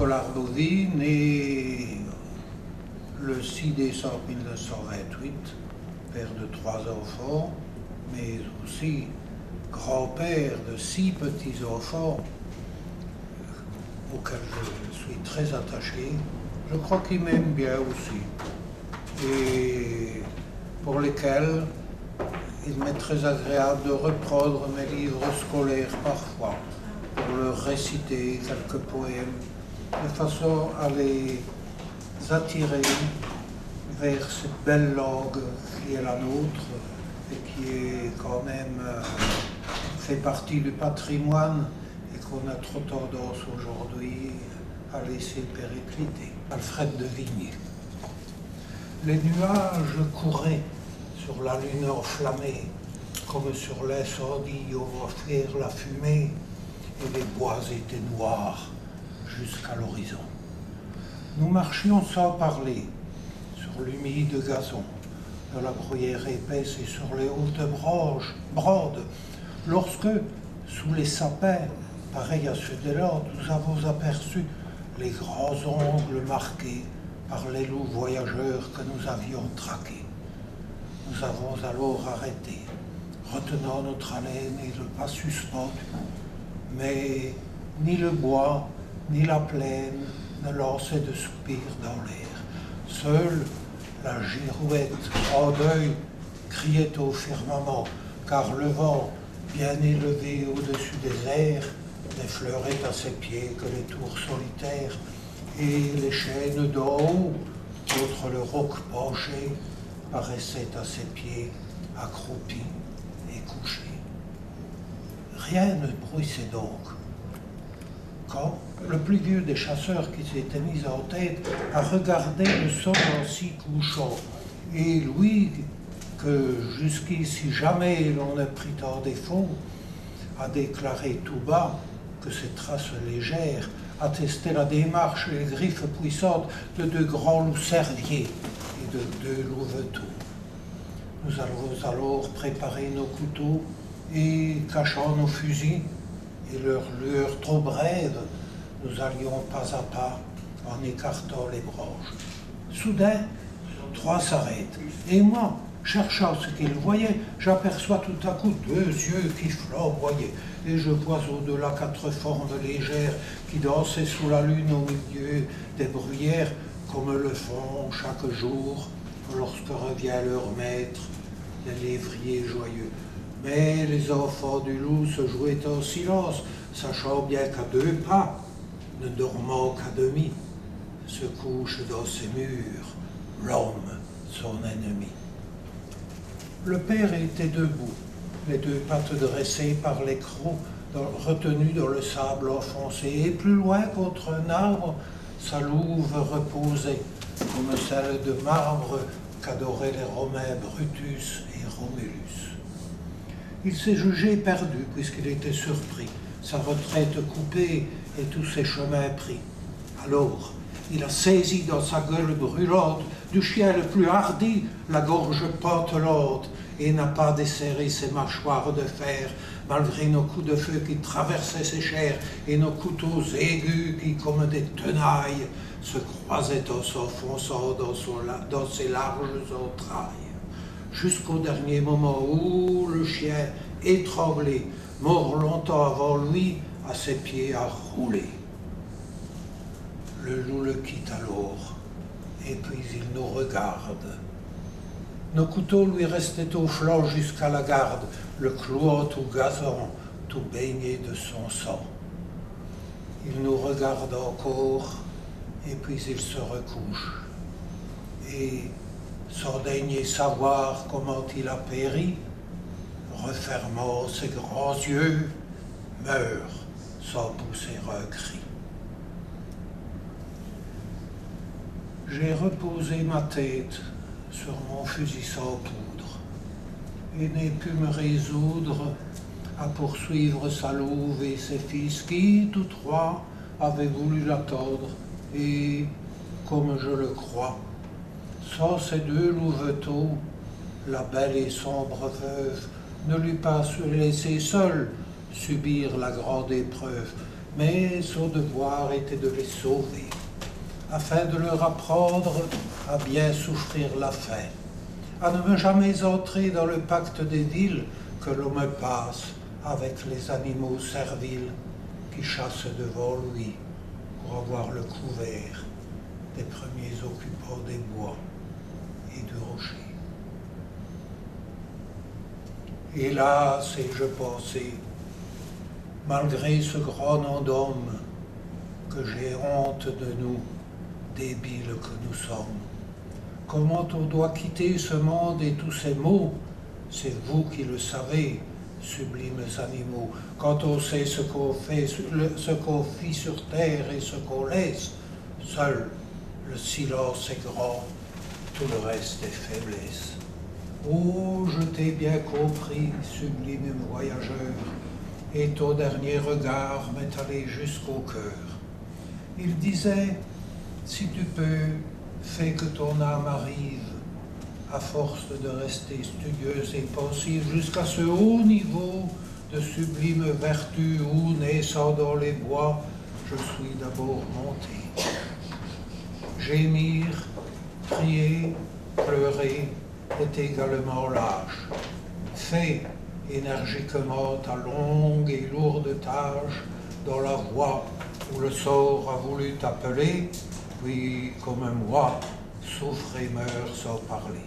Nicolas Bovy, né le 6 décembre 1928, père de 3 enfants, mais aussi grand-père de 6 petits-enfants, auxquels je suis très attaché. Je crois qu'il m'aime bien aussi, et pour lesquels il m'est très agréable de reprendre mes livres scolaires parfois, pour leur réciter quelques poèmes, de façon à les attirer vers cette belle langue qui est la nôtre et qui est quand même fait partie du patrimoine et qu'on a trop tendance aujourd'hui à laisser péricliter. Alfred de Vigny. Les nuages couraient sur la lune enflammée, comme sur l'incendie où va faire la fumée, et les bois étaient noirs jusqu'à l'horizon. Nous marchions sans parler sur l'humide gazon de la bruyère épaisse et sur les hautes branches brodes, lorsque, sous les sapins, pareils à ceux des Landes, nous avons aperçu les grands ongles marqués par les loups voyageurs que nous avions traqués. Nous avons alors arrêté, retenant notre haleine et le pas suspendu. Mais ni le bois, ni la plaine ne lançaient de soupirs dans l'air. Seule la girouette, en deuil, criait au firmament, car le vent, bien élevé au-dessus des airs, n'effleurait à ses pieds que les tours solitaires et les chênes d'en haut, contre le roc penché, paraissaient à ses pieds, accroupis et couchés. Rien ne bruissait donc. Quand le plus vieux des chasseurs qui s'était mis en tête à regarder le sol ainsi couchant, et Louis, que jusqu'ici jamais l'on ne prit en défaut, a déclaré tout bas que ces traces légères attestaient la démarche et les griffes puissantes de 2 grands loups cerviers et de 2 louveteaux. Nous avons alors préparé nos couteaux et, cachant nos fusils et leur lueur trop brève, nous allions pas à pas en écartant les branches. Soudain, 3 s'arrêtent, et moi, cherchant ce qu'ils voyaient, j'aperçois tout à coup 2 yeux qui flamboyaient, et je vois au-delà 4 formes légères qui dansaient sous la lune au milieu des bruyères, comme le font chaque jour lorsque revient leur maître, les lévriers joyeux. Mais les enfants du loup se jouaient en silence, sachant bien qu'à 2 pas, ne dormant qu'à demi, se couche dans ses murs l'homme, son ennemi. Le père était debout, les 2 pattes dressées par les crocs retenues dans le sable enfoncé, et plus loin contre un arbre, sa louve reposait, comme celle de marbre qu'adoraient les Romains Brutus et Romulus. Il s'est jugé perdu puisqu'il était surpris, sa retraite coupée et tous ses chemins pris. Alors, il a saisi dans sa gueule brûlante du chien le plus hardi la gorge pantelante et n'a pas desserré ses mâchoires de fer malgré nos coups de feu qui traversaient ses chairs et nos couteaux aigus qui, comme des tenailles, se croisaient en s'enfonçant dans ses larges entrailles. Jusqu'au dernier moment où le chien, étranglé, mort longtemps avant lui, à ses pieds a roulé. Le loup le quitte alors, et puis il nous regarde. Nos couteaux lui restaient au flanc jusqu'à la garde, le clouant au gazon, tout baigné de son sang. Il nous regarde encore, et puis il se recouche. Et, sans daigner savoir comment il a péri, refermant ses grands yeux, meurt sans pousser un cri. J'ai reposé ma tête sur mon fusil sans poudre et n'ai pu me résoudre à poursuivre sa louve et ses fils qui, tous 3, avaient voulu l'attendre et, comme je le crois, sans ces 2 louveteaux, la belle et sombre veuve ne l'eût pas laissé seule subir la grande épreuve, mais son devoir était de les sauver, afin de leur apprendre à bien souffrir la faim, à ne jamais entrer dans le pacte des villes que l'homme passe avec les animaux serviles qui chassent devant lui pour avoir le couvert des premiers occupants des bois et du rocher. Hélas, ai-je pensé, malgré ce grand nom d'homme, que j'ai honte de nous, débiles que nous sommes. Comment on doit quitter ce monde et tous ces maux, c'est vous qui le savez, sublimes animaux. Quand on sait ce qu'on fait, ce qu'on fit sur terre et ce qu'on laisse, seul le silence est grand, tout le reste est faiblesse. Oh, je t'ai bien compris, sublime voyageur, et ton dernier regard m'est allé jusqu'au cœur. Il disait, si tu peux, fais que ton âme arrive, à force de rester studieuse et pensive, jusqu'à ce haut niveau de sublime vertu où, naissant dans les bois, je suis d'abord monté. Gémir, prier, pleurer est également lâche. Fais énergiquement ta longue et lourde tâche dans la voie où le sort a voulu t'appeler, puis, comme moi, souffre et meurt sans parler.